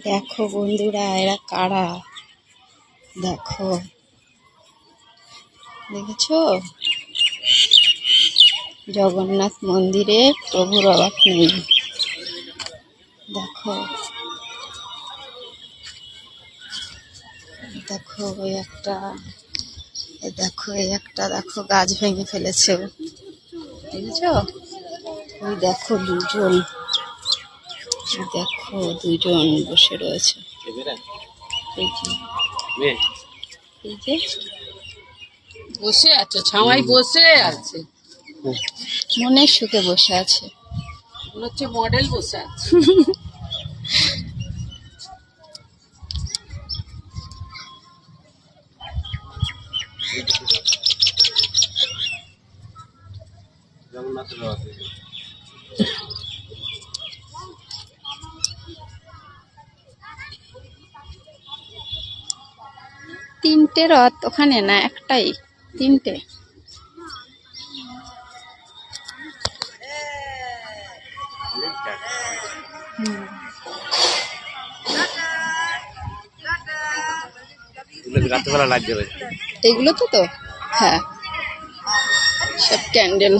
দেখো বন্ধুরা, এরা কারা? দেখো, দেখেছো? জগন্নাথ মন্দিরে প্রভুর অভাব নেই। দেখো দেখো ওই একটা, দেখো এই একটা, দেখো গাছ ভেঙে ফেলেছে, দেখেছো? ওই দেখো দুজন, দেখো দুজন বসে রয়েছে। এই যে বসে আছে, ছাওয়াই বসে আছে, মনের সুখে বসে আছে। মনে হচ্ছে মডেল বসে আছে। তিনটে রথ ওখানে, না একটাই? তিনটে। রাত্রেবেলা লাগবে এগুলো তো হ্যাঁ, সব ক্যান্ডেল।